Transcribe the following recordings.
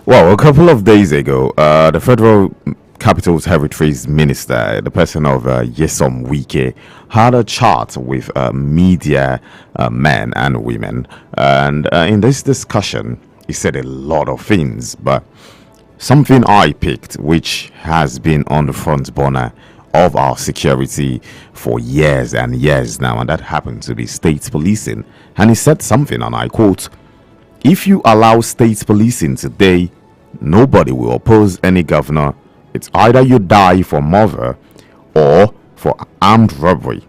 Well, a couple of days ago, the Federal Capital Territories Minister, the person of Yesom Wike, had a chat with media men and women. And in this discussion, he said a lot of things, but something I picked, which has been on the front burner of our security for years and years now, and that happened to be state policing. And he said something, and I quote, "If you allow state policing today, nobody will oppose any governor. It's either you die for murder or for armed robbery."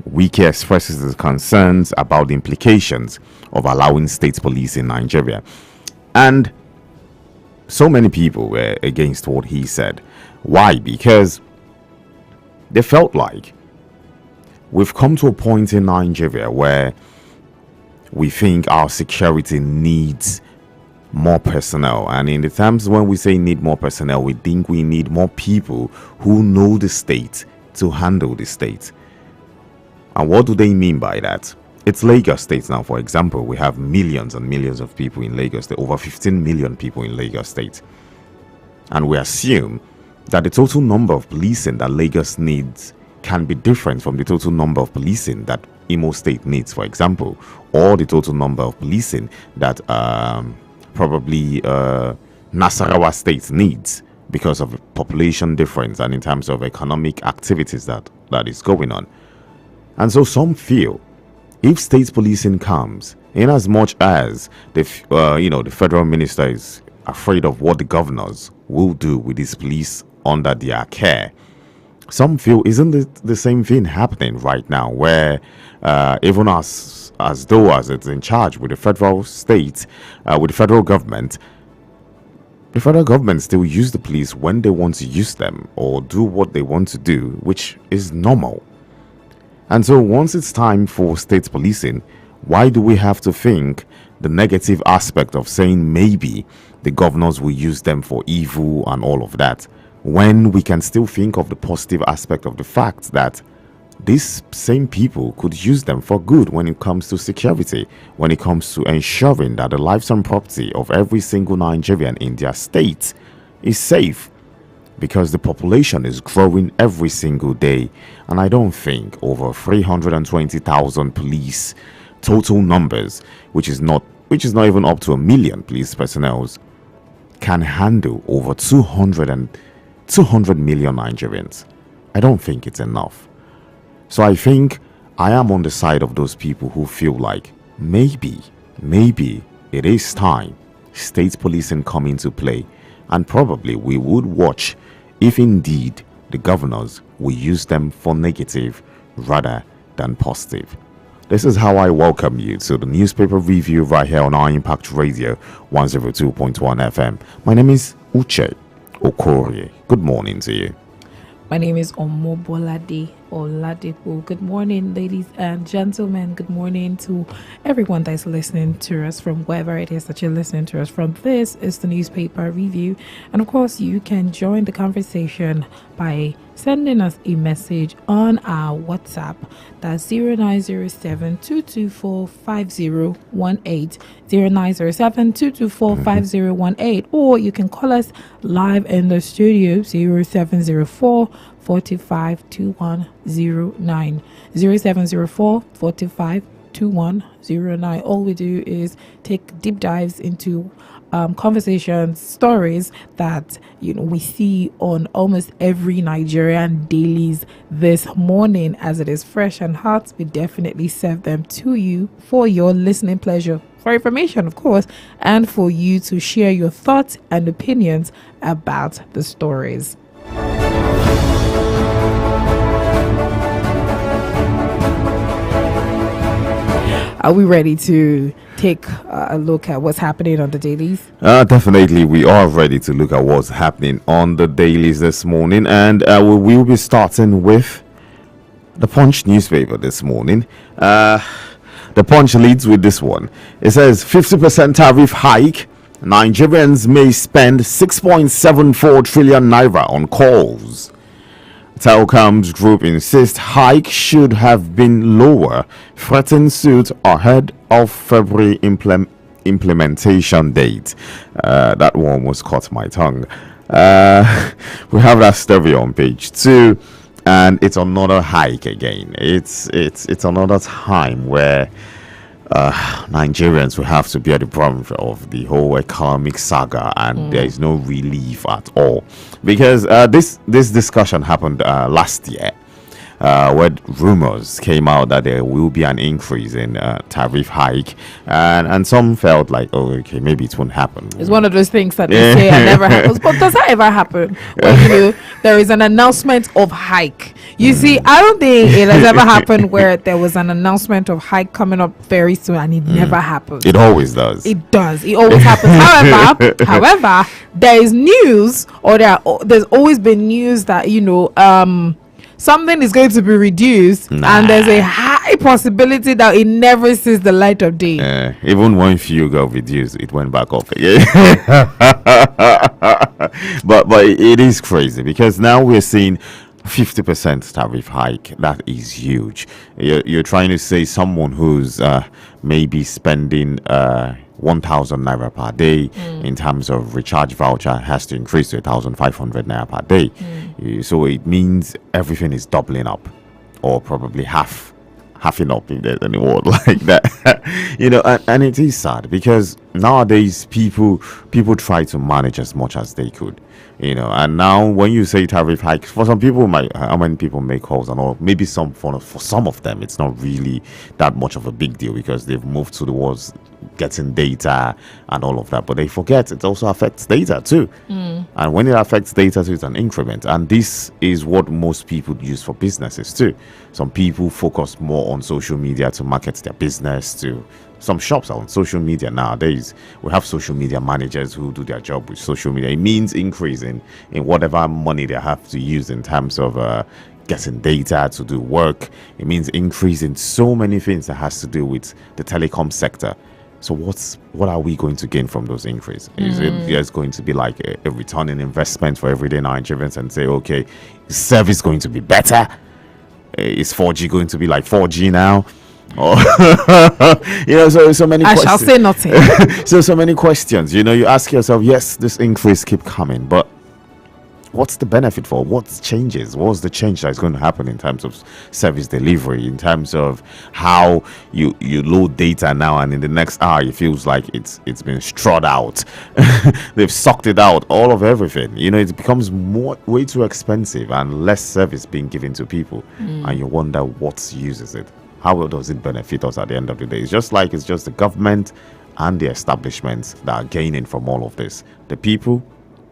Wike expresses his concerns about the implications of allowing state police in Nigeria. And so many people were against what he said. Why? Because they felt like we've come to a point in Nigeria where we think our security needs more personnel. And in the times when we say need more personnel, we think we need more people who know the state to handle the state. And what do they mean by that? It's Lagos State now, for example. We have millions and millions of people in Lagos State, over 15 million people in Lagos State. And we assume that the total number of policing that Lagos needs can be different from the total number of policing that Imo State needs, for example, or the total number of policing that probably Nasarawa State needs because of population difference and in terms of economic activities that is going on. And so some feel if state policing comes, in as much as the federal minister is afraid of what the governors will do with these police under their care, some feel isn't it the same thing happening right now, where even as though as it's in charge with the federal state, with the federal government still use the police when they want to use them or do what they want to do, which is normal. And so once it's time for state policing, why do we have to think the negative aspect of saying maybe the governors will use them for evil and all of that, when we can still think of the positive aspect of the fact that these same people could use them for good when it comes to security, when it comes to ensuring that the lives and property of every single Nigerian in their state is safe, because the population is growing every single day. And I don't think over 320,000 police total numbers, which is not even up to 1 million police personnel, can handle over 200 million Nigerians. I don't think it's enough. So I think I am on the side of those people who feel like maybe it is time state policing come into play, and probably we would watch if indeed the governors will use them for negative rather than positive. This is how I welcome you to the newspaper review right here on our Impact Radio 102.1 FM. My name is Uche Okorie. Good morning to you. My name is Omobolade Oladipo. Good morning, ladies and gentlemen. Good morning to everyone that is listening to us from wherever it is that you're listening to us from. This is the newspaper review. And of course, you can join the conversation by sending us a message on our WhatsApp. That's 0907-224-5018, 0907-224-5018, or you can call us live in the studio, 0704 45 2109, 0704 45 2109. All we do is take deep dives into conversations, stories that we see on almost every Nigerian dailies this morning. As it is fresh and hot, we definitely serve them to you for your listening pleasure, for information, of course, and for you to share your thoughts and opinions about the stories. Are we ready to take a look at what's happening on the dailies? Definitely, we are ready to look at what's happening on the dailies this morning, and we will be starting with the Punch newspaper this morning. The Punch leads with this one. It says 50% tariff hike. Nigerians may spend 6.74 trillion naira on calls. Telcoms Group insists hike should have been lower. Threatened suit ahead of February implementation date. That one almost caught my tongue. We have that story on page 2, and it's another hike again. It's another time where Nigerians will have to bear the brunt of the whole economic saga, and there is no relief at all, because this discussion happened last year, where rumors came out that there will be an increase in tariff hike, and some felt like, oh, okay, maybe it won't happen. It's one of those things that they say and never happens. But does that ever happen? When there is an announcement of hike. You see, I don't think it has ever happened where there was an announcement of hike coming up very soon and it never happens. It always does. It does. It always happens. However, there is news, or there's always been news that something is going to be reduced, and there's a high possibility that it never sees the light of day. Even when fuel got reduced, it went back up again. but it is crazy, because now we're seeing 50% tariff hike. That is huge. You're trying to say someone who's maybe spending 1,000 naira per day in terms of recharge voucher has to increase to 1,500 naira per day. So it means everything is doubling up, or probably halving up, if there's any word like that. And it is sad, because nowadays people try to manage as much as they could. And now when you say tariff hike, for some people, how many people make calls and all, maybe for some of them it's not really that much of a big deal, because they've moved towards getting data and all of that. But they forget it also affects data too. And when it affects data too, it's an increment. And this is what most people use for businesses too. Some people focus more on social media to market their business. To some shops are on social media nowadays. We have social media managers who do their job with social media. It means increase in whatever money they have to use in terms of getting data to do work. It means increase in so many things that has to do with the telecom sector. So what are we going to gain from those increases? Is it just going to be like a return in investment for everyday Nigerians, and say, okay, is service going to be better? Is 4G going to be like 4G now? Or so many questions. I shall say nothing. So many questions. You ask yourself, yes, this increase keep coming, but what's the benefit for? What changes? What's the change that's going to happen in terms of service delivery, in terms of how you load data now, and in the next hour it feels like it's been strawed out. They've sucked it out, all of everything. It becomes way too expensive, and less service being given to people, and you wonder what uses it. How well does it benefit us at the end of the day? It's just the government and the establishments that are gaining from all of this. The people,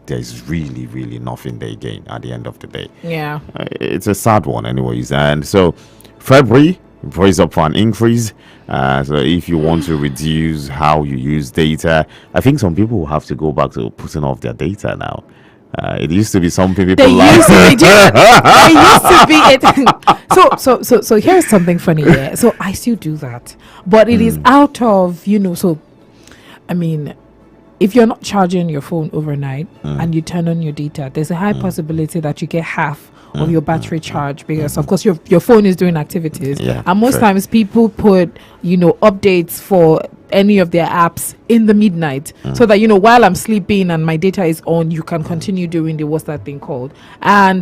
there's really, really nothing they gain at the end of the day. Yeah. It's a sad one anyways. And so February, brace up for an increase. So if you want to reduce how you use data, I think some people will have to go back to putting off their data now. It used to be something people like. So here's something funny here. So I still do that, but it is out of so I mean, if you're not charging your phone overnight and you turn on your data, there's a high possibility that you get half of your battery charge, because of course your phone is doing activities, and most times people put updates for any of their apps in the midnight, so that while I'm sleeping and my data is on, you can continue doing the what's that thing called. And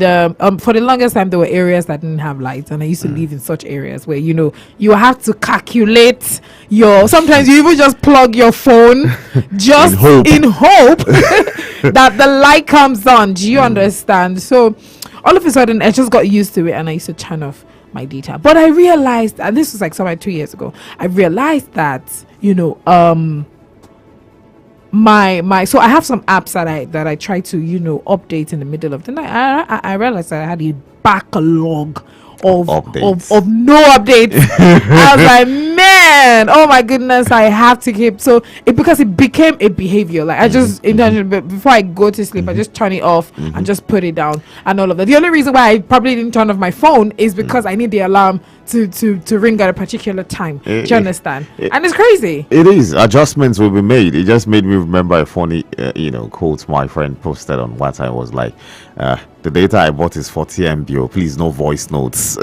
for the longest time there were areas that didn't have lights, and I used to live in such areas where you have to calculate sometimes you even just plug your phone just in hope that the light comes on. Do you understand? So all of a sudden I just got used to it, and I used to turn off my data. But I realized, and this was like somewhere 2 years ago, I realized that my so I have some apps that I try to update in the middle of the night. I realized that I had a backlog of no updates. I was like, man, oh my goodness, I have to keep. So because it became a behavior. Like I just before I go to sleep, I just turn it off and just put it down and all of that. The only reason why I probably didn't turn off my phone is because I need the alarm to ring at a particular time. Do you understand? And it's crazy. It is. Adjustments will be made. It just made me remember a funny quote my friend posted on WhatsApp. Was like, the data I bought is 40 MB. Please, no voice notes.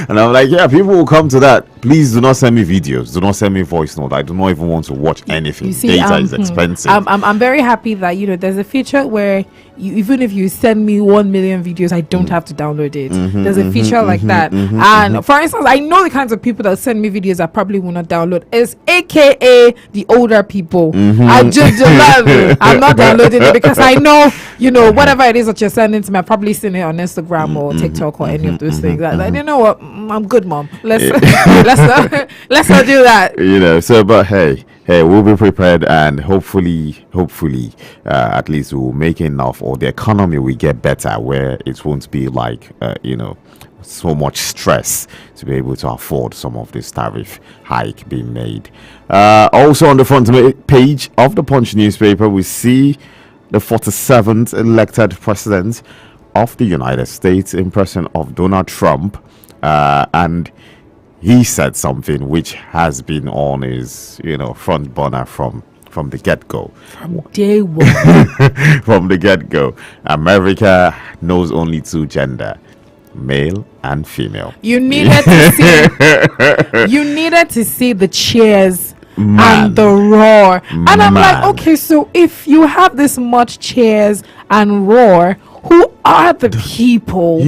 And I'm like, yeah, people will come to that. Please do not send me videos. Do not send me voice note. I do not even want to watch anything. You see, Data is expensive. I'm very happy that there's a feature where even if you send me 1 million videos, I don't have to download it. There's a feature like that. And for instance, I know the kinds of people that send me videos I probably will not download. It's AKA the older people. I just love it. I'm not downloading it because I know, whatever it is that you're sending to me, I've probably seen it on Instagram or TikTok or any of those things. Like, you know what? I'm good, mom. Let's let's not do that. So but hey, we'll be prepared, and hopefully at least we'll make enough, or the economy will get better where it won't be like so much stress to be able to afford some of this tariff hike being made. Also on the front page of the Punch newspaper, we see the 47th elected president of the United States in person of Donald Trump, and he said something which has been on his front burner from the get-go. From day one. From the get-go. America knows only two gender, male and female. You needed to see the cheers and the roar. And I'm like, okay, so if you have this much cheers and roar, who are the people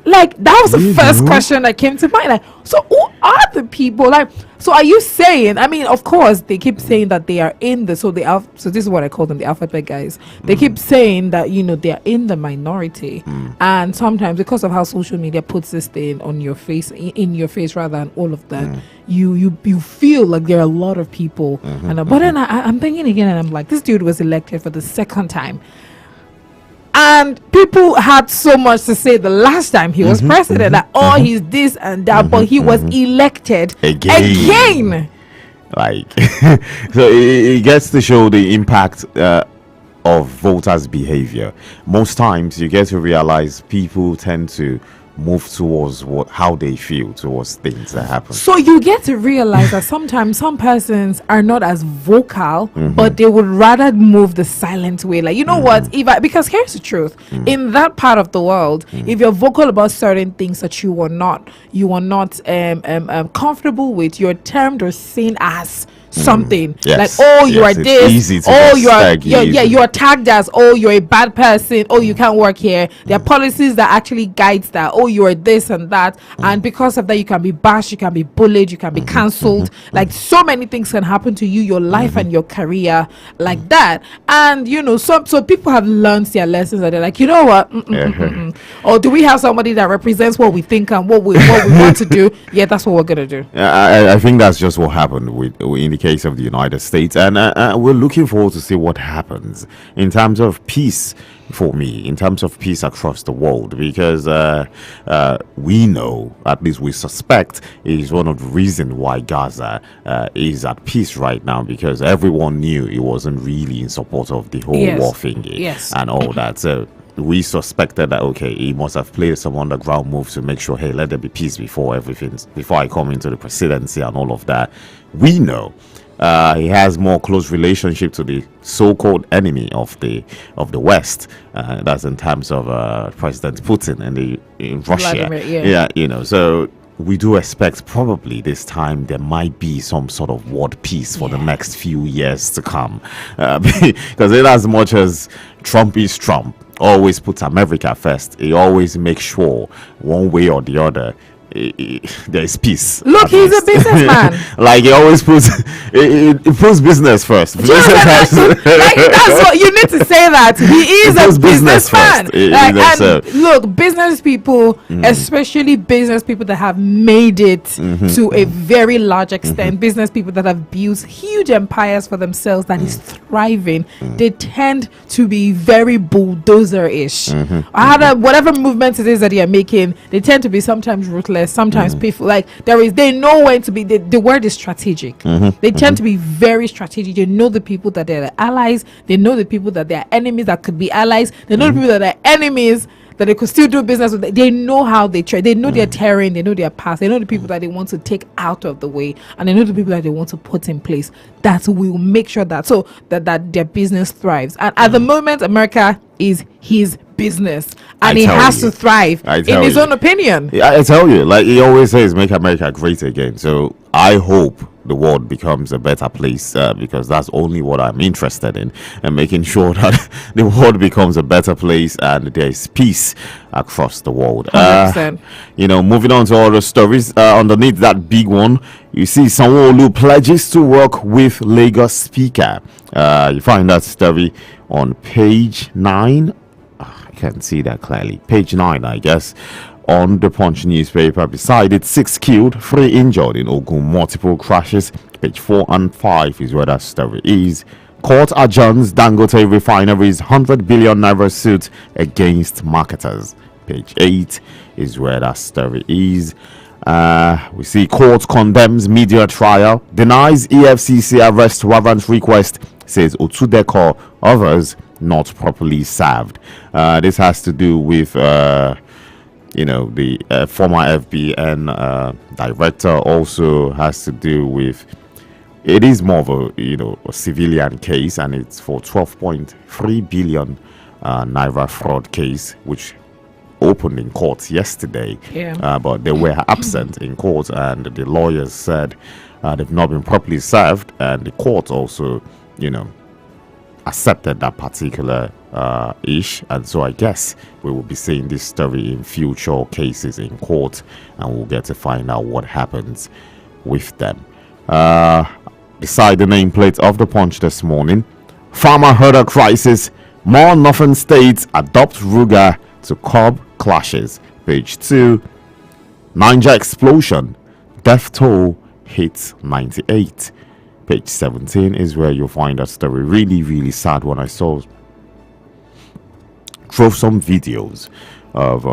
that was the first question that came to mind. Like, so who are the people? Like, so are you saying? I mean, of course, they keep saying that they are in the so this is what I call them, the alphabet guys. They keep saying that they are in the minority, and sometimes because of how social media puts this thing on your face, in your face rather than all of that, you feel like there are a lot of people. But then I'm thinking again, and I'm like, this dude was elected for the second time. And people had so much to say the last time he was president, that he's this and that, but he was elected again. Like, so it gets to show the impact of voters' behavior. Most times, you get to realize people tend to move towards how they feel towards things that happen. So you get to realize that sometimes some persons are not as vocal, but they would rather move the silent way. Like, what? Because here's the truth: in that part of the world, if you're vocal about certain things that you are not comfortable with, you're termed or seen as something. Yes. Like, you are this, you're tagged as, you're a bad person, you can't work here. There are policies that actually guides that, you are this and that, and because of that you can be bashed, you can be bullied, you can be cancelled. Like, so many things can happen to you, your life and your career, like that. And so people have learned their lessons, and they're like, you know what, or do we have somebody that represents what we think and what we want to do? Yeah, that's what we're gonna do. I think that's just what happened in the case of the United States, and we're looking forward to see what happens in terms of peace, for me, in terms of peace across the world, because we know, at least we suspect, is one of the reasons why Gaza is at peace right now, because everyone knew it wasn't really in support of the whole war thingy and all that. So we suspected that, okay, he must have played some underground moves to make sure, hey, let there be peace before I come into the presidency and all of that. We know he has more close relationship to the so-called enemy of the West. That's in terms of President Putin in Russia. Vladimir, so we do expect probably this time there might be some sort of world peace for the next few years to come, because in as much as Trump is Trump, always puts America first, he always makes sure one way or the other there is peace. Look, he's a businessman. Like, he always puts it puts business first. Like, that's what you need to say, that he is a businessman. Look, business people, especially business people that have made it to a very large extent, business people that have built huge empires for themselves that is thriving, they tend to be very bulldozer-ish. Whatever movements it is that they are making, they tend to be sometimes ruthless, sometimes people, like, they know when to be, the word is strategic. They tend to be very strategic. They know the people that they're allies, they know the people that they're enemies that could be allies, they know the people that are enemies that they could still do business with. They know how they trade, they know their terrain, they know their past, they know the people that they want to take out of the way, and they know the people that they want to put in place that will make sure that their business thrives. And at the moment, America is his business and I he tell has you. to thrive I in tell his you. own opinion. Yeah, I tell you, like he always says, make America great again. So I hope the world becomes a better place because that's only what I'm interested in, and making sure that the world becomes a better place and there is peace across the world. 100%. Moving on to other stories, underneath that big one, you see Sanwo-Olu pledges to work with Lagos Speaker. You find that story on page 9. I can't see that clearly. Page 9, I guess, on the Punch newspaper. Beside it, 6 killed, 3 injured in Ogun, multiple crashes. Page 4 and 5 is where that story is. Court adjourns Dangote Refinery's 100 billion naira suit against marketers. Page 8 is where that story is. We see court condemns media trial, denies EFCC arrest warrant request, says Otudeko others not properly served. This has to do with the former FBN director. Also has to do with, it is more of a civilian case, and it's for 12.3 billion naira fraud case, which opened in court yesterday. But they were absent in court, and the lawyers said they've not been properly served, and the court also accepted that particular ish. And so I guess we will be seeing this story in future cases in court, and we'll get to find out what happens with them. Beside the nameplate of the Punch this morning, farmer herder crisis, more northern states adopt Ruga to curb clashes. Page 2, Niger explosion, death toll hits 98. Page 17 is where you'll find that story. Really, really sad when I drove some videos of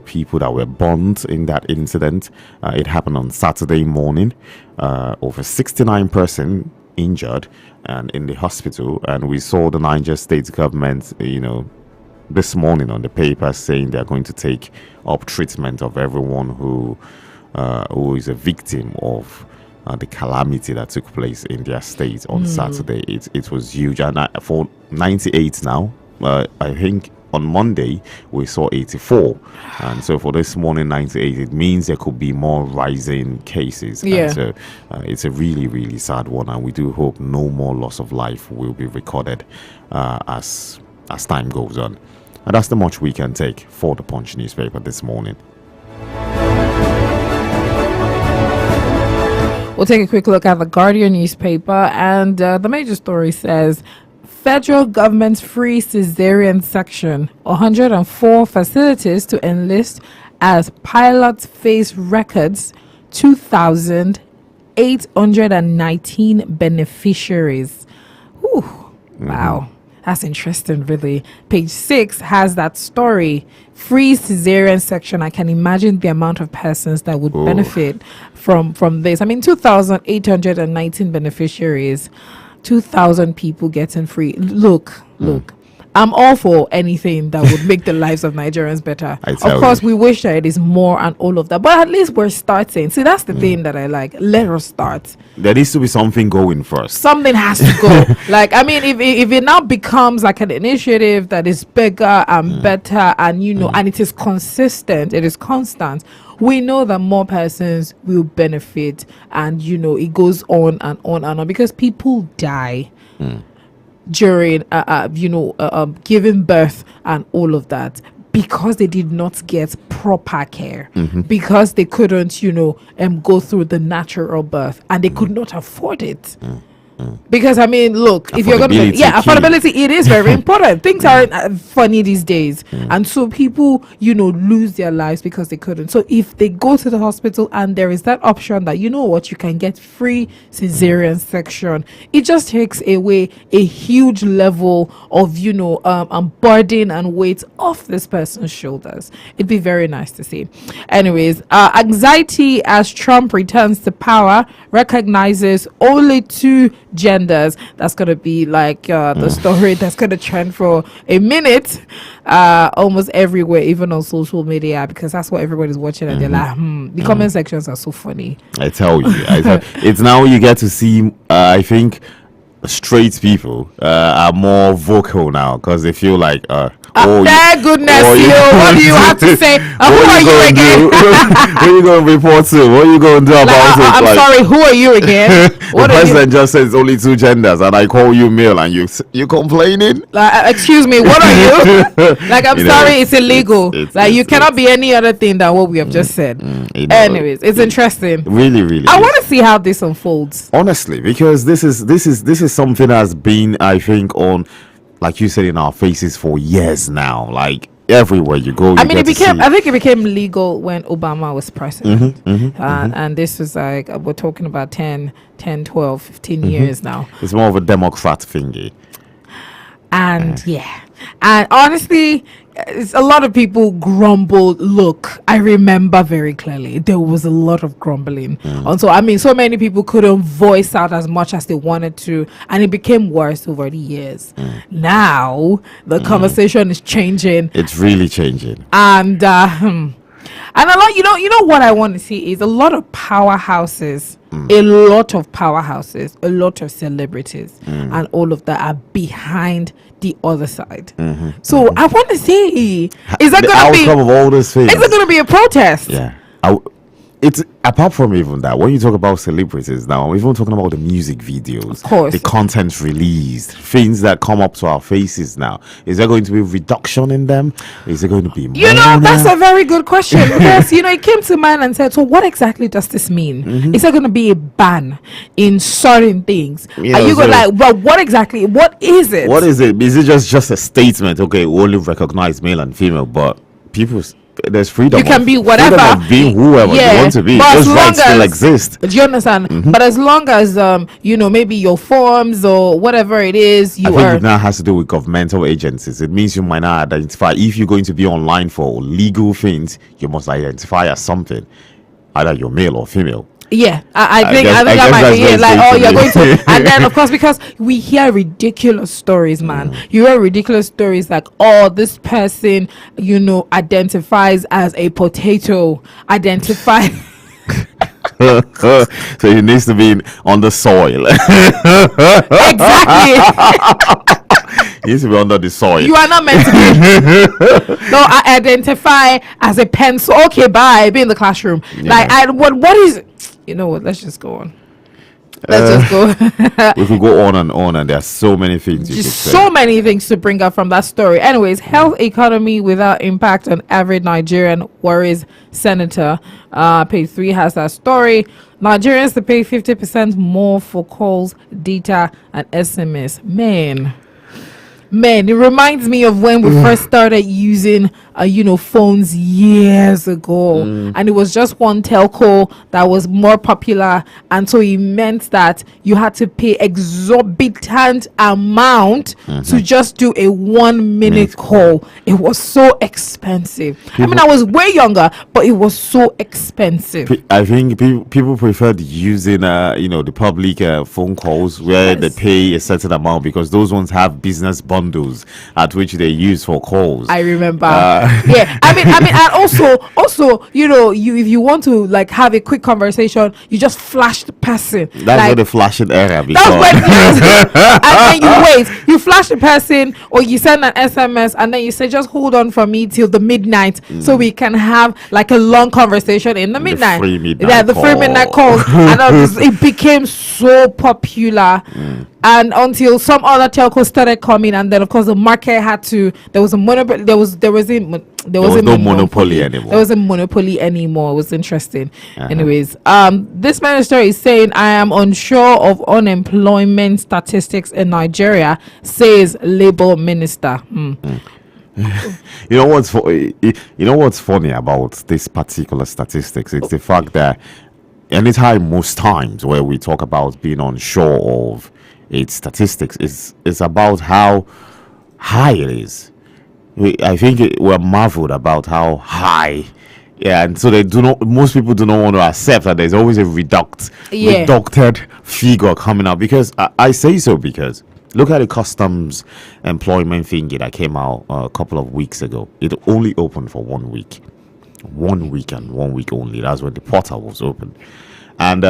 people that were burnt in that incident. It happened on Saturday morning. Over 69% injured and in the hospital, and we saw the Niger state government this morning on the paper saying they're going to take up treatment of everyone who is a victim of the calamity that took place in their state on Saturday. It was huge, and for 98 now, I think on Monday we saw 84, and so for this morning 98, it means there could be more rising cases. And so it's a really, really sad one, and we do hope no more loss of life will be recorded as time goes on. And that's the much we can take for the Punch newspaper this morning. We'll take a quick look at the Guardian newspaper, and the major story says federal government free cesarean section, 104 facilities to enlist as pilots face records, 2,819 beneficiaries. Whew, wow. That's interesting, really. Page 6 has that story. Free cesarean section. I can imagine the amount of persons that would benefit from this. I mean, 2,819 beneficiaries, 2,000 people getting free. Look. I'm all for anything that would make the lives of Nigerians better. Of course, we wish that it is more and all of that, but at least we're starting. See, that's the thing that I like. Let us start. There needs to be something going first. Something has to go. Like, I mean, if it now becomes like an initiative that is bigger and better, and and it is consistent, it is constant, we know that more persons will benefit, and it goes on and on and on, because people die during giving birth and all of that, because they did not get proper care, because they couldn't go through the natural birth, and they could not afford it. Because I mean, look, if you're gonna affordability, it is very important. Things aren't funny these days, and so people lose their lives because they couldn't. So if they go to the hospital and there is that option that you can get free cesarean section, it just takes away a huge level of burden and weight off this person's shoulders. It'd be very nice to see. Anyways, anxiety as Trump returns to power, recognizes only 2 genders. That's gonna be like the story that's gonna trend for a minute almost everywhere, even on social media, because that's what everybody's watching, and they're like, the comment sections are so funny. I tell you, it's now you get to see I think straight people are more vocal now, because they feel like Thank goodness you. What do you have to say? Who are you again? What are you going to report to? What are you going to do about it? I'm sorry. Who are you again? The president just says only 2 genders, and I call you male, and you complaining? Excuse me. What are you? I'm sorry. It's illegal. You cannot be any other thing than what we have just said. Anyways, it's interesting. Really, really. I want to see how this unfolds. Honestly, because this is something that's been, I think, on, like you said, in our faces for years now. Like everywhere you go, I think it became legal when Obama was president. And this was like, we're talking about 10, 12, 15 years now. It's more of a Democrat thingy. And and honestly, a lot of people grumbled. Look, I remember very clearly there was a lot of grumbling. And so many people couldn't voice out as much as they wanted to, and it became worse over the years. Now the conversation is changing. It's really changing. And a lot, you know what I want to see is a lot of powerhouses, a lot of celebrities, and all of that are behind the other side. So I want to see, is that going to be outcome of all these things? Is it going to be a protest? Yeah. It's apart from even that, when you talk about celebrities now, we're even talking about the music videos, of course, the content released, things that come up to our faces now. Is there going to be a reduction in them? Is it going to be more? That's a very good question, because it came to mind and said, so what exactly does this mean? Is there going to be a ban in certain things? Are you going what exactly, what is it? What is it? Is it just a statement? Okay, we only recognize male and female, but there's freedom. You can be whatever, of being whoever you want to be. Those rights still exist. Do you understand? But as long as maybe your forms or whatever it is, I think it now has to do with governmental agencies. It means you might not identify. If you're going to be online for legal things, you must identify as something, either you're male or female. Yeah, I think that might be it. Like, you're going to, and then of course, because we hear ridiculous stories, man. You hear ridiculous stories like, this person, identifies as a potato, so he needs to be on the soil. Exactly. He needs to be under the soil. You are not meant to be. No, I identify as a pencil. Okay, bye. Be in the classroom. Yeah. What is? You know what? Let's just go on. Let's just go. We could go on, and there are so many things. So many things to bring up from that story. Anyways, health economy without impact on average Nigerian worries Senator. Page 3 has that story. Nigerians to pay 50% more for calls, data, and SMS. Man, it reminds me of when we first started using phones years ago, and it was just one telco that was more popular, and so it meant that you had to pay exorbitant amount to just do a 1 minute call. It was so expensive. I was way younger, but it was so expensive. I think people preferred using the public phone calls where they pay a certain amount, because those ones have business bundles at which they use for calls. I remember. Yeah, and also, if you want to have a quick conversation, you just flash the person. That's where the flashing era. And then you wait. You flash the person, or you send an SMS, and then you say, "Just hold on for me till the midnight, so we can have a long conversation in the midnight." The free midnight calls, and it became so popular. And until some other telcos started coming, and then of course the market had to. There was a monopoly. There was no monopoly anymore. There wasn't monopoly anymore. It was interesting. Anyways, this minister is saying, "I am unsure of unemployment statistics in Nigeria," says Labour Minister. You know what's funny about this particular statistics? It's the fact that most times where we talk about being unsure of its statistics, is about how high it is. I think we're marveled about how high. Yeah, and so most people do not want to accept that there's always a reducted figure coming out. Because I say so because look at the customs employment thingy that came out a couple of weeks ago. It only opened for 1 week. 1 week and 1 week only. That's when the portal was open. And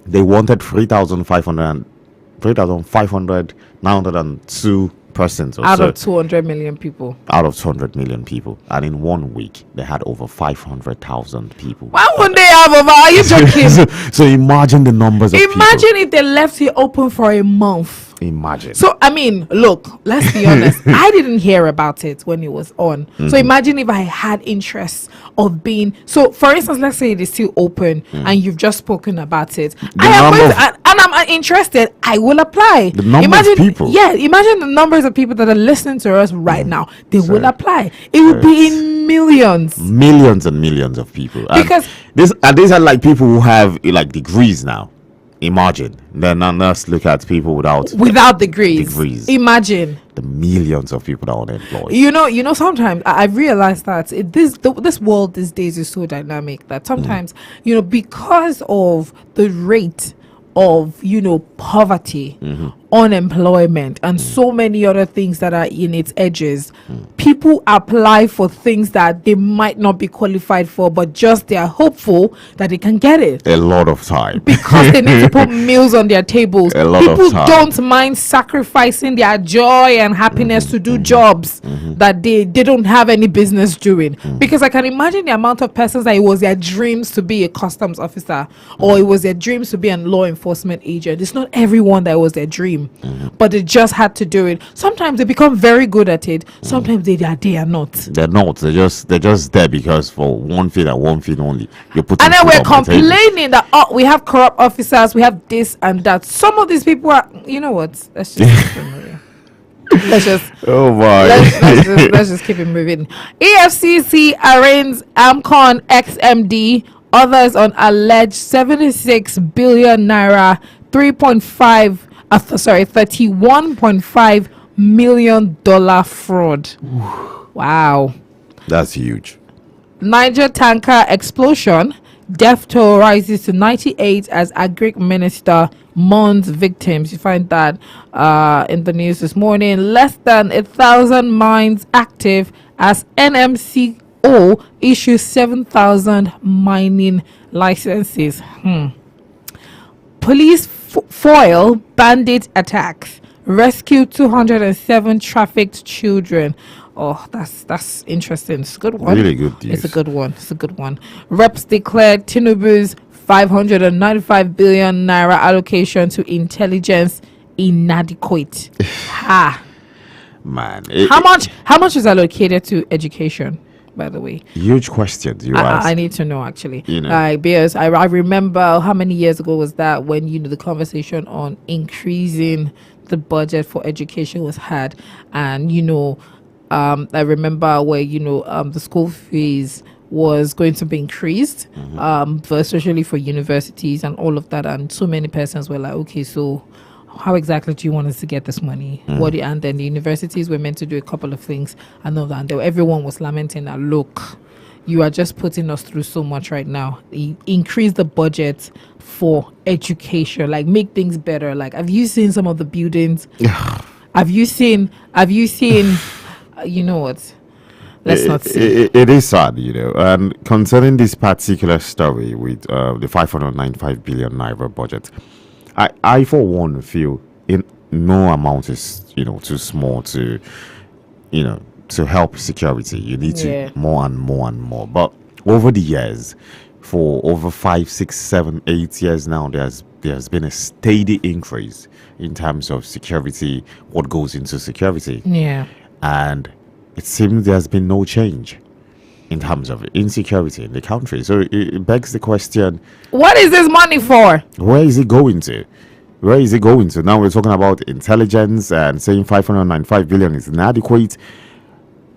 they wanted 3,502 persons or Out so of 200 million people. out of 200 million people, and in 1 week they had over 500,000 people. Why wouldn't they have over? Are you joking? So imagine the numbers of Imagine if they left it open for a month. people. Imagine. So I mean, look, let's be honest. I didn't hear about it when it was on. So imagine if I had interest of being. So for instance, let's say it is still open and you've just spoken about it. I am number going of- to, and I'm interested. I will apply. The number of imagine, people. Yeah, imagine the numbers of people that are listening to us right now. They will apply. It will be in millions. Millions and millions of people. And Because- these are like people who have like degrees now. Imagine. Then let's look at people Without degrees. Imagine. the millions of people that are unemployed. You know. Sometimes I've realized that this world these days is so dynamic that sometimes because of the rate of poverty, unemployment, and so many other things that are in its edges, people apply for things that they might not be qualified for, but just they are hopeful that they can get it. A lot of time. Because they need to put meals on their tables. A lot of People time. don't mind sacrificing their joy and happiness to do jobs that they don't have any business doing. Because I can imagine the amount of persons that it was their dreams to be a customs officer or it was their dreams to be a law enforcement agent. It's not everyone that was their dream, but they just had to do it. Sometimes they become very good at it. Sometimes they are not. They're not. They're just there because for one thing and one thing only. You're putting And then food we're on the table. complaining that we have corrupt officers, we have this and that. Some of these people are, you know what? Let's just let's just Oh my. let's just keep it moving. EFCC arraigns Amcon XMD, others on alleged 76 billion naira, 31.5 million dollar fraud. Wow. That's huge. Niger tanker explosion. Death toll rises to 98 as Agric Minister mourns victims. You find that in the news this morning. Less than 1,000 mines active as NMCO issues 7,000 mining licenses. Police foil bandit attacks. Rescue 207 trafficked children. Oh, that's interesting. It's a good one. Really good news. It's a good one. Reps declared Tinubu's 595 billion naira allocation to intelligence inadequate. Man. How much is allocated to education, by the way? Huge questions you ask. I need to know actually. You know. Because I remember how many years ago was that when the conversation on increasing the budget for education was had, and I remember where the school fees was going to be increased, especially for universities and all of that, and so many persons were like, okay, so how exactly do you want us to get this money? And then the universities were meant to do a couple of things and all that, and everyone was lamenting that, look, you are just putting us through so much right now. Increase the budget for education, like make things better. Like, have you seen some of the buildings? have you seen you know what? Let's not see. It is sad, and concerning this particular story with the 595 billion naira budget, I for one feel no amount is too small to to help security. You need to more and more and more. But over the years, for over 5, 6, 7, 8 years now, there's been a steady increase in terms of security, what goes into security. Yeah. And it seems there's been no change in terms of insecurity in the country. So it begs the question, what is this money for? where is it going to? Where is it going to? Now we're talking about intelligence and saying 595 billion is inadequate.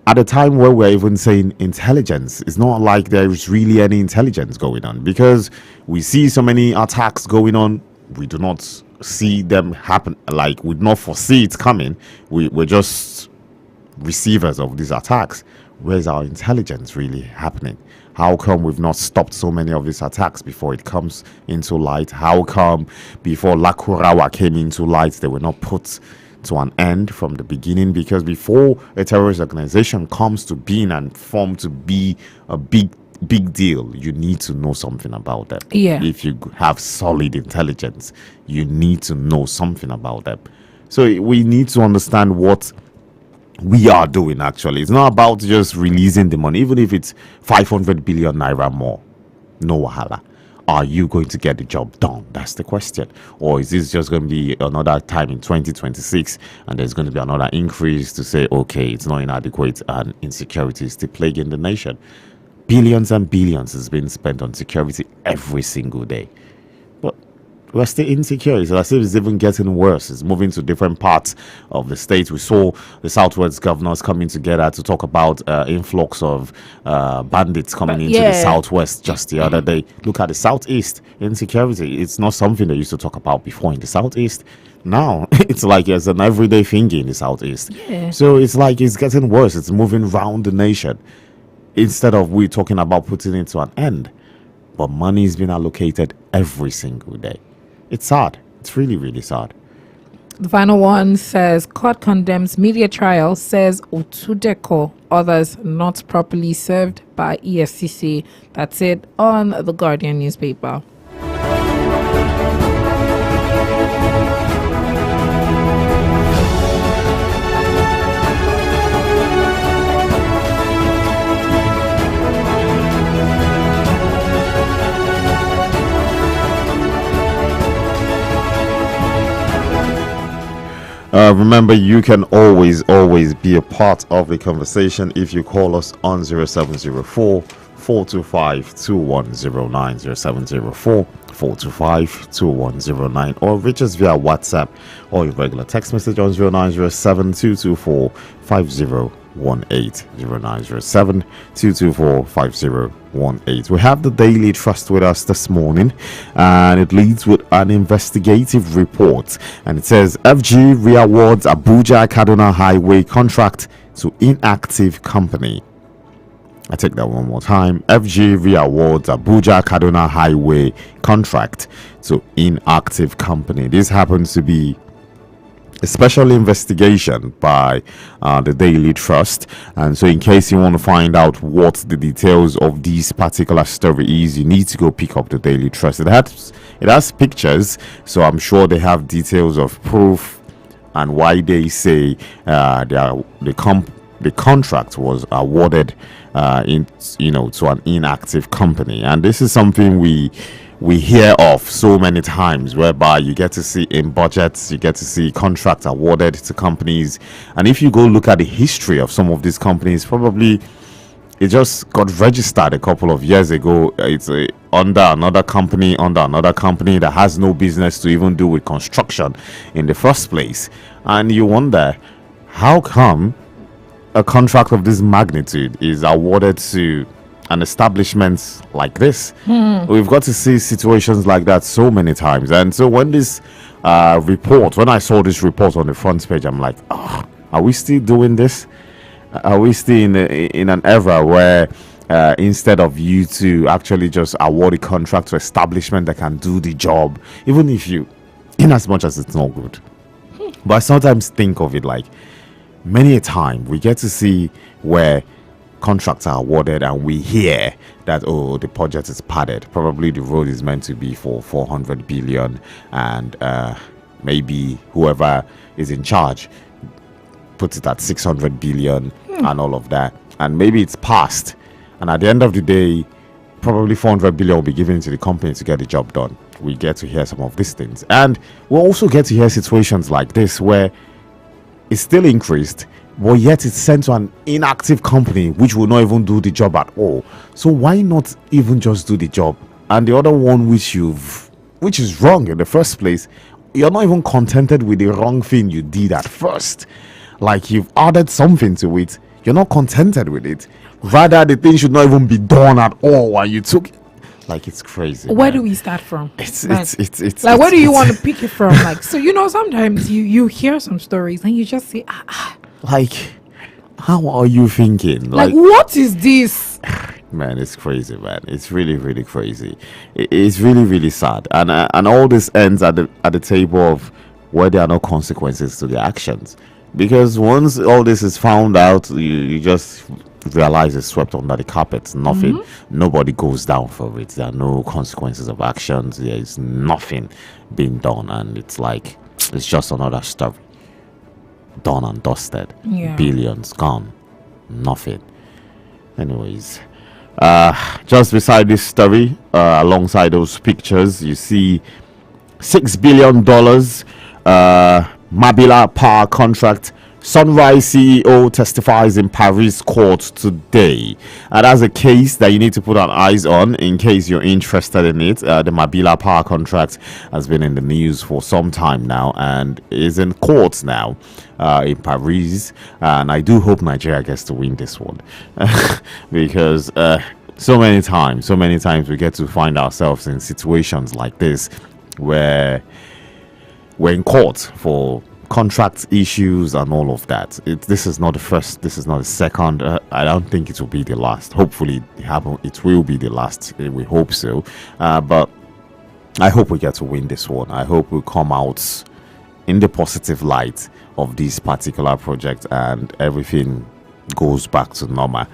At a time where we're even saying intelligence, it's not like there is really any intelligence going on, because we see so many attacks going on. We do not see them happen, like we do not foresee it coming. We're just receivers of these attacks. Where's our intelligence really happening? How come we've not stopped so many of these attacks before it comes into light? How come before Lakurawa came into light, they were not put to an end from the beginning? Because before a terrorist organization comes to being and form to be a big deal, you need to know something about them. Yeah. If you have solid intelligence, you need to know something about them. So we need to understand what we are doing. Actually, it's not about just releasing the money, even if it's 500 billion naira more. No wahala. Are you going to get the job done? That's the question. Or is this just going to be another time in 2026 and there's going to be another increase to say, okay, it's not inadequate and insecurity is still plaguing the nation? Billions and billions is being spent on security every single day. But we're still insecure. It's as if it's even getting worse. It's moving to different parts of the state. We saw the Southwest governors coming together to talk about influx of bandits coming into the Southwest just the other day. Look at the Southeast. Insecurity. It's not something they used to talk about before in the Southeast. Now, it's like it's an everyday thing in the Southeast. Yeah. So it's like it's getting worse. It's moving around the nation. Instead of we talking about putting it to an end. But money is being allocated every single day. It's sad. It's really, really sad. The final one says court condemns media trial, says Otudeco, others not properly served by EFCC. That's it on the Guardian newspaper. Remember, you can always be a part of the conversation if you call us on 0704 425 2109, 0704 425 2109, or reach us via WhatsApp or your regular text message on 0907 224 5018, 0907 224 5018. We have the Daily Trust with us this morning, and it leads with an investigative report, and it says FG reawards Abuja Kaduna Highway contract to inactive company. I take that one more time. FG reawards Abuja Kaduna Highway contract to inactive company. This happens to be a special investigation by the Daily Trust, and so in case you want to find out what the details of this particular story is, you need to go pick up the Daily Trust. It has pictures, so I'm sure they have details of proof and why they say the contract was awarded to an inactive company. And this is something we hear of so many times, whereby you get to see in budgets, you get to see contracts awarded to companies, and if you go look at the history of some of these companies, probably it just got registered a couple of years ago. It's under another company that has no business to even do with construction in the first place, and you wonder how come a contract of this magnitude is awarded to an establishment like this. We've got to see situations like that so many times. And so when I saw this report on the front page, I'm like, are we still doing this? Are we still in an era where instead of you to actually just award a contract to establishment that can do the job, even if in as much as it's not good. But I sometimes think of it like, many a time we get to see where contracts are awarded and we hear that, the project is padded, probably the road is meant to be for 400 billion, and maybe whoever is in charge puts it at 600 billion and all of that, and maybe it's passed, and at the end of the day probably 400 billion will be given to the company to get the job done. We get to hear some of these things, and we'll also get to hear situations like this where it's still increased, but yet it's sent to an inactive company which will not even do the job at all. So why not even just do the job? And the other one which is wrong in the first place, you're not even contented with the wrong thing you did at first. Like, you've added something to it, you're not contented with it. Rather, the thing should not even be done at all, and you took it. Like, it's crazy. Where do we start from? It's like, where do you want to pick it from? Like, so sometimes you hear some stories and you just say, like, how are you thinking? Like, what is this? Man, it's crazy, man. It's really, really crazy. It's really, really sad, and all this ends at the table of where there are no consequences to their actions, because once all this is found out, you just realize it's swept under the carpet. Nothing, nobody goes down for it. There are no consequences of actions. There is nothing being done, and it's like it's just another story. done and dusted. Yeah. Billions gone. Nothing. Anyways, just beside this story, alongside those pictures, you see $6 billion Mabila power contract. Sunrise CEO testifies in Paris court today. And that's a case that you need to put an eyes on in case you're interested in it. The Mabila power contract has been in the news for some time now and is in court now in Paris. And I do hope Nigeria gets to win this one because so many times we get to find ourselves in situations like this where we're in court for contract issues and all of that. This is not the first, this is not the second. I don't think it will be the last. Hopefully it will be the last. We hope so, but I hope we get to win this one. I hope we come out in the positive light of this particular project and everything goes back to normal.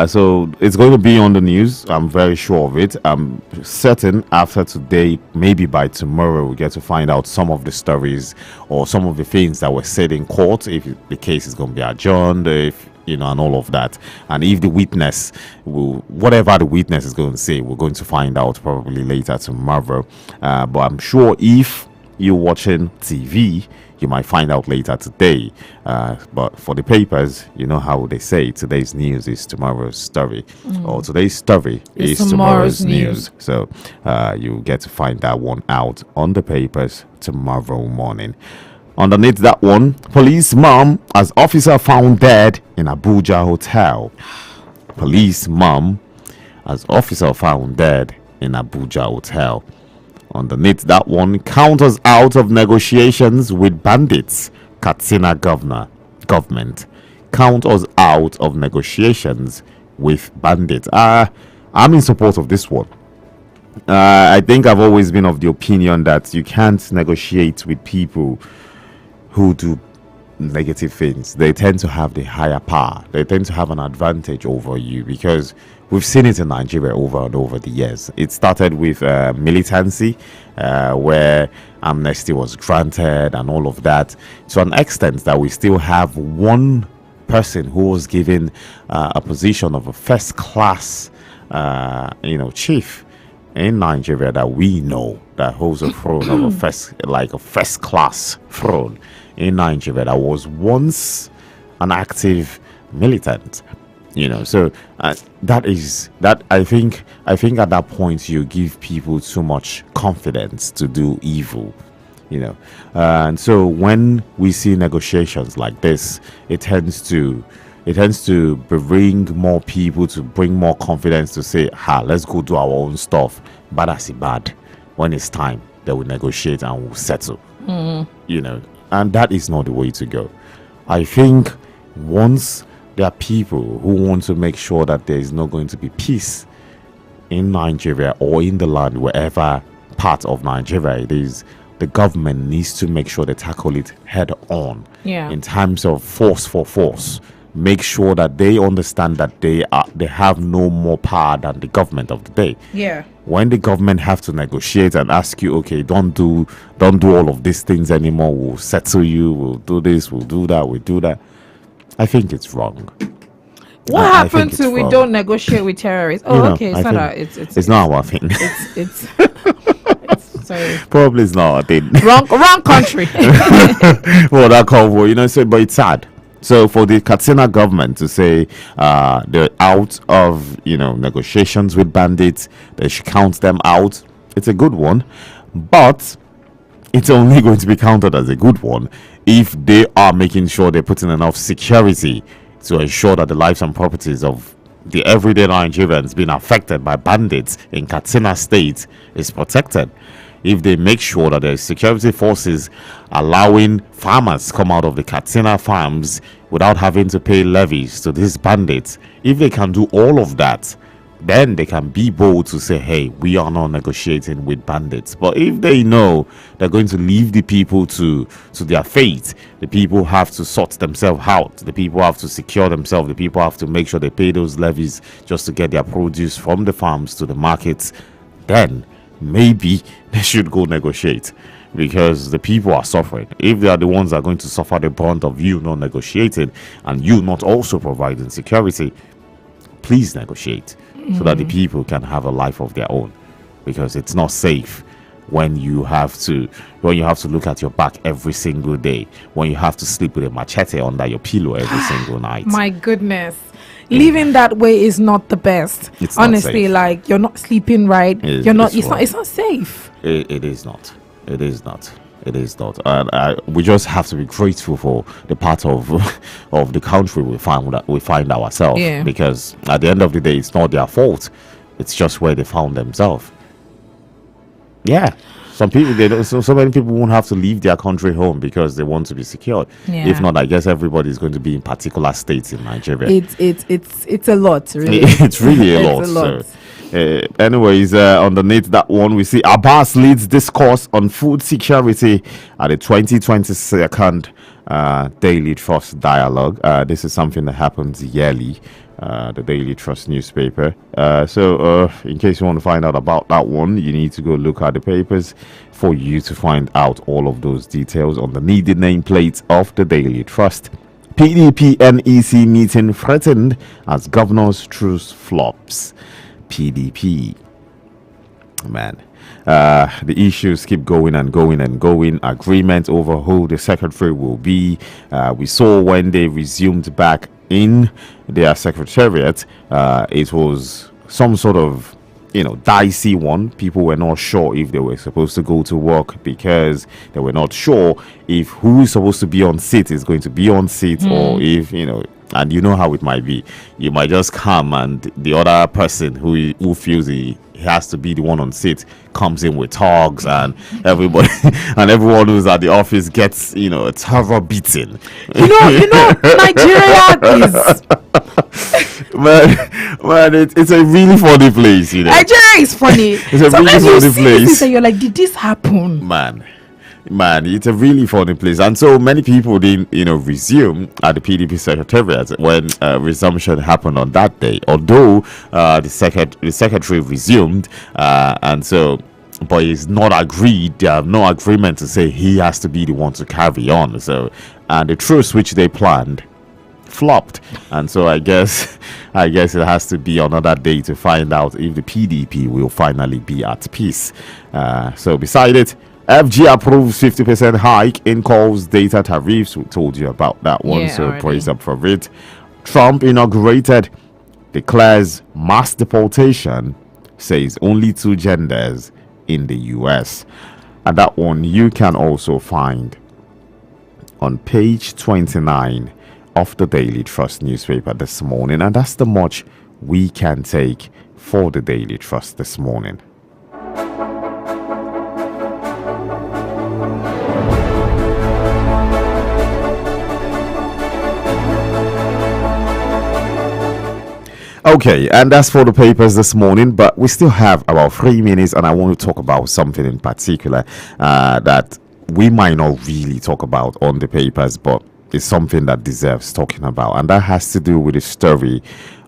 So it's going to be on the news. I'm very sure of it. I'm certain after today, maybe by tomorrow, we get to find out some of the stories or some of the things that were said in court, if the case is going to be adjourned, if and all of that. And if the witness will, whatever the witness is going to say, we're going to find out probably later tomorrow. But I'm sure if you're watching TV, you might find out later today. But for the papers, you know how they say today's news is tomorrow's story, or today's story is tomorrow's news. So you get to find that one out on the papers tomorrow morning. Underneath that one, police mom as officer found dead in Abuja hotel. Police mom as officer found dead in Abuja hotel. Underneath that one, counters out of negotiations with bandits. Katsina government counters out of negotiations with bandits. I'm in support of this one. I think I've always been of the opinion that you can't negotiate with people who do negative things. They tend to have the higher power. They tend to have an advantage over you because we've seen it in Nigeria over and over the years. It started with militancy, where amnesty was granted and all of that, to an extent that we still have one person who was given a position of a first class, chief in Nigeria that we know that holds a throne of a first class throne in Nigeria that was once an active militant. So that I think at that point you give people too much confidence to do evil, and so when we see negotiations like this, it tends to bring more people, to bring more confidence to say, let's go do our own stuff. Bad as bad, when it's time they will negotiate and we'll settle. And that is not the way to go. I think once there are people who want to make sure that there is not going to be peace in Nigeria or in the land, wherever part of Nigeria it is, the government needs to make sure they tackle it head on. In terms of force for force. Make sure that they understand that they have no more power than the government of the day. When the government have to negotiate and ask you, okay, don't do all of these things anymore, we'll settle you, we'll do this, we'll do that, we'll do that, I think it's wrong. What happened to we don't negotiate with terrorists? It's not our thing. It's sorry. Probably it's not our thing. Wrong country. Well, that call for, but it's sad. So for the Katsina government to say they're out of negotiations with bandits, they should count them out, it's a good one, but it's only going to be counted as a good one if they are making sure they're putting enough security to ensure that the lives and properties of the everyday Nigerians being affected by bandits in Katsina State is protected. If they make sure that there's security forces allowing farmers come out of the Katsina farms without having to pay levies to these bandits, if they can do all of that, then they can be bold to say, hey, we are not negotiating with bandits. But if they know they're going to leave the people to their fate, the people have to sort themselves out, the people have to secure themselves, the people have to make sure they pay those levies just to get their produce from the farms to the markets, then maybe they should go negotiate. because the people are suffering. If they are the ones that are going to suffer the brunt of you not negotiating and you not also providing security, please negotiate so that the people can have a life of their own, because it's not safe when you have to look at your back every single day, when you have to sleep with a machete under your pillow every single night. My goodness. Living that way is not the best. It's not honestly safe. Like, you're not sleeping right. It- You're not it's wrong. it's not safe. It is not. It is not. It is not. And we just have to be grateful for the part of of the country we find ourselves. Yeah. Because at the end of the day, it's not their fault. It's just where they found themselves. Yeah. Some people, so many people won't have to leave their country home because they want to be secured. Yeah. If not, I guess everybody's going to be in particular states in Nigeria. It's a lot, really. It's really a lot. It's a lot. So, anyways, underneath that one, we see Abbas leads discourse on food security at the 2022 Daily Trust Dialogue. This is something that happens yearly. The Daily Trust newspaper. So, in case you want to find out about that one, you need to go look at the papers for you to find out all of those details on the needed nameplates of the Daily Trust. PDP NEC meeting threatened as governor's truce flops. PDP. Man. The issues keep going and going and going. Agreement over who the secretary will be. We saw when they resumed back in their secretariat, it was some sort of dicey one. People were not sure if they were supposed to go to work because they were not sure if who is supposed to be on seat is going to be on seat, or if and you know how it might be. You might just come and the other person who feels he has to be the one on seat comes in with talks, and everybody and everyone who's at the office gets a thorough beating. Nigeria is man, it's a really funny place. Nigeria is funny. It's a really Sometimes you funny see place. this and you're like, did this happen? Man, it's a really funny place, and so many people didn't, resume at the PDP secretariat when resumption happened on that day. Although the secretary resumed, and so, but it's not agreed. They have no agreement to say he has to be the one to carry on. So, and the truce which they planned flopped, and so I guess it has to be another day to find out if the PDP will finally be at peace. So beside it, FG approves 50% hike in calls data tariffs. We told you about that one, Yeah, so already. praise up for it. Trump inaugurated, declares mass deportation, says only 2 genders in the US. And that one you can also find on page 29 of the Daily Trust newspaper this morning. And that's the much we can take for the Daily Trust this morning. Okay, and that's for the papers this morning, but we still have about 3 minutes, and I want to talk about something in particular that we might not really talk about on the papers, but it's something that deserves talking about, and that has to do with the story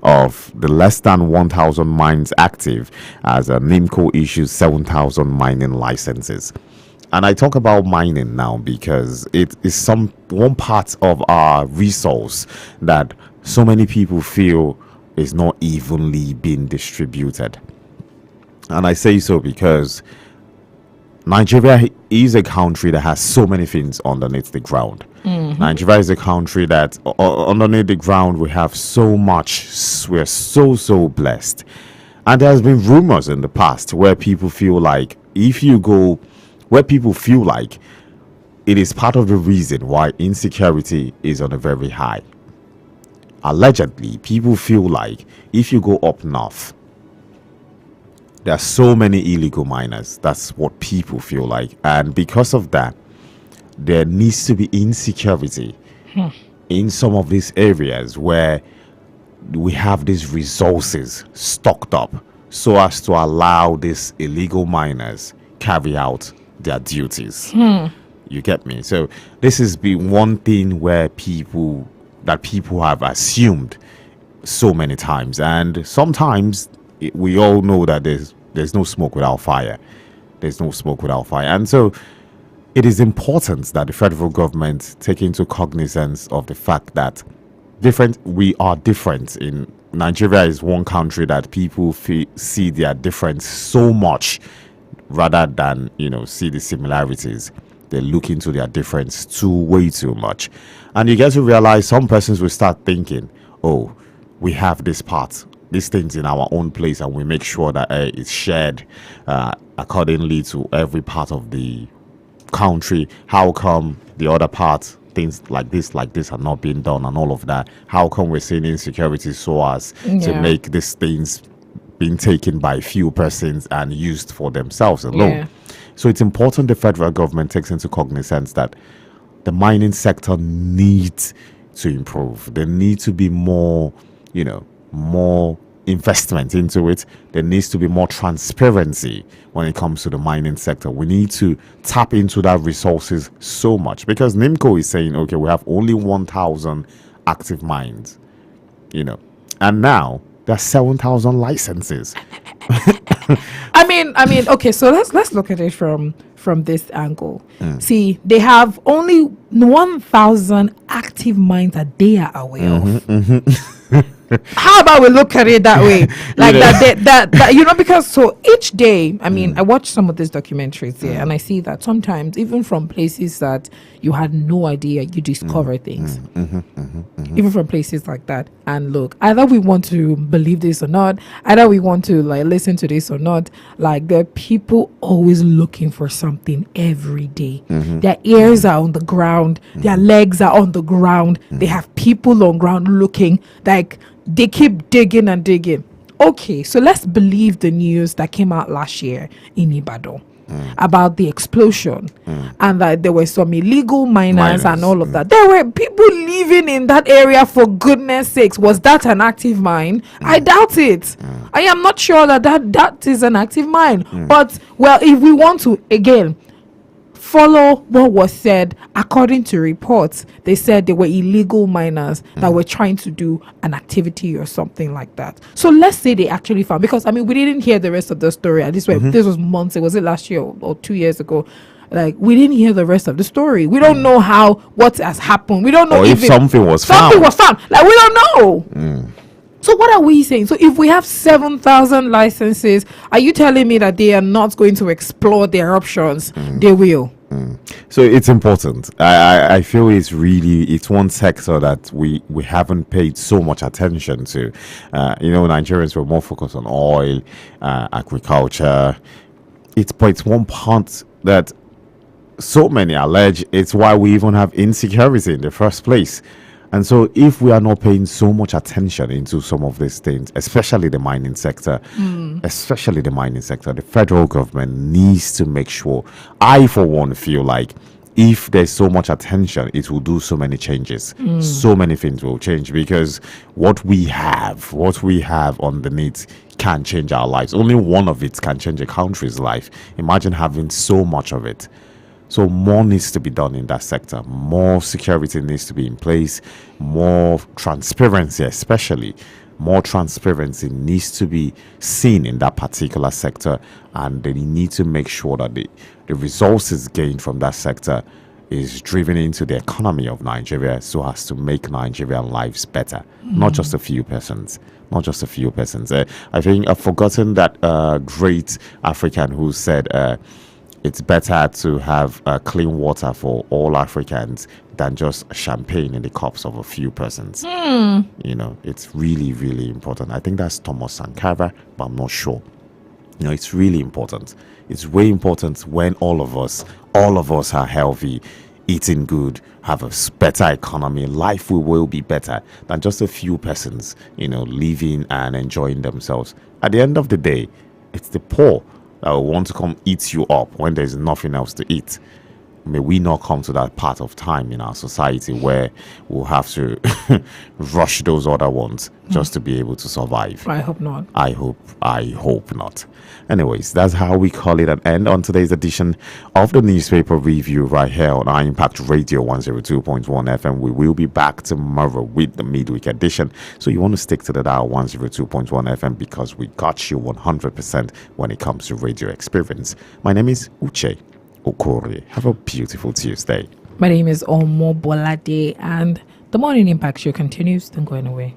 of the less than 1,000 mines active as NIMCO issues 7,000 mining licenses. And I talk about mining now because it is one part of our resource that so many people feel is not evenly being distributed. And I say so because Nigeria is a country that has so many things underneath the ground. Nigeria is a country that underneath the ground we have so much. We're so blessed. And there's been rumors in the past where people feel like it is part of the reason why insecurity is on a very high. Allegedly, people feel like if you go up north, there are so many illegal miners. That's what people feel like. And because of that, there needs to be insecurity in some of these areas where we have these resources stocked up so as to allow these illegal miners carry out their duties. You get me? So this has been one thing where people have assumed so many times, and sometimes we all know that there's no smoke without fire. And so it is important that the federal government take into cognizance of the fact that we are different. In Nigeria is one country that people see their difference so much rather than see the similarities. They look into their difference way too much, and you get to realize some persons will start thinking, oh, we have this part, these things in our own place, and we make sure that it's shared accordingly to every part of the country. How come the other part, things like this are not being done, and all of that? How come we're seeing insecurity so as to make these things being taken by few persons and used for themselves alone? Yeah. So it's important the federal government takes into cognizance that the mining sector needs to improve. There needs to be more investment into it. There needs to be more transparency when it comes to the mining sector. We need to tap into that resources so much, because NIMCO is saying, okay, we have only 1,000 active mines, and now there are 7,000 licenses. I mean, okay, so let's look at it from this angle. See, they have only 1,000 active mines that they are aware of. How about we look at it that way? Like that, because so each day, I mean, I watch some of these documentaries here, and I see that sometimes, even from places that you had no idea, you discover things. Even from places like that. And look, either we want to believe this or not, either we want to listen to this or not, there are people always looking for something every day. Their ears are on the ground, their legs are on the ground, they have people on ground looking, they keep digging and digging. Okay, so let's believe the news that came out last year in Ibadan about the explosion, and that there were some illegal miners and all of that. There were people living in that area, for goodness sakes. Was that an active mine? I doubt it. I am not sure that is an active mine. But, well, if we want to, again, follow what was said, according to reports, they said they were illegal miners that were trying to do an activity or something like that. So let's say they actually found, because I mean, we didn't hear the rest of the story, and this was months, was it last year or 2 years ago? We didn't hear the rest of the story. We don't know what has happened. We don't know if something was found. We don't know. So what are we saying? So if we have 7,000 licenses, are you telling me that they are not going to explore their options? They will. So it's important. I feel it's one sector that we haven't paid so much attention to. Nigerians were more focused on oil, agriculture. It's one part that so many allege it's why we even have insecurity in the first place. And so if we are not paying so much attention into some of these things, especially the mining sector, the federal government needs to make sure. I, for one, feel like if there's so much attention, it will do so many changes. So many things will change, because what we have underneath can change our lives. Only one of it can change a country's life. Imagine having so much of it. So more needs to be done in that sector. More security needs to be in place. More transparency, especially. More transparency needs to be seen in that particular sector. And they need to make sure that the resources gained from that sector is driven into the economy of Nigeria, so as to make Nigerian lives better. Not just a few persons. I think I've forgotten that great African who said, it's better to have clean water for all Africans than just champagne in the cups of a few persons. It's really, really important. I think that's Thomas Sankara, but I'm not sure. It's really important. It's way important when all of us are healthy, eating good, have a better economy. Life will be better than just a few persons, living and enjoying themselves. At the end of the day, it's the poor that will want to come eat you up when there's nothing else to eat. May we not come to that part of time in our society where we'll have to rush those other ones just to be able to survive. I hope not. I hope not. Anyways, that's how we call it an end on today's edition of the newspaper review right here on our Impact Radio 102.1 FM. We will be back tomorrow with the midweek edition. So you want to stick to the dial 102.1 FM, because we got you 100% when it comes to radio experience. My name is Uche Okori. Have a beautiful Tuesday. My name is Omo Bolade, and the Morning Impact Show continues. Don't go anywhere.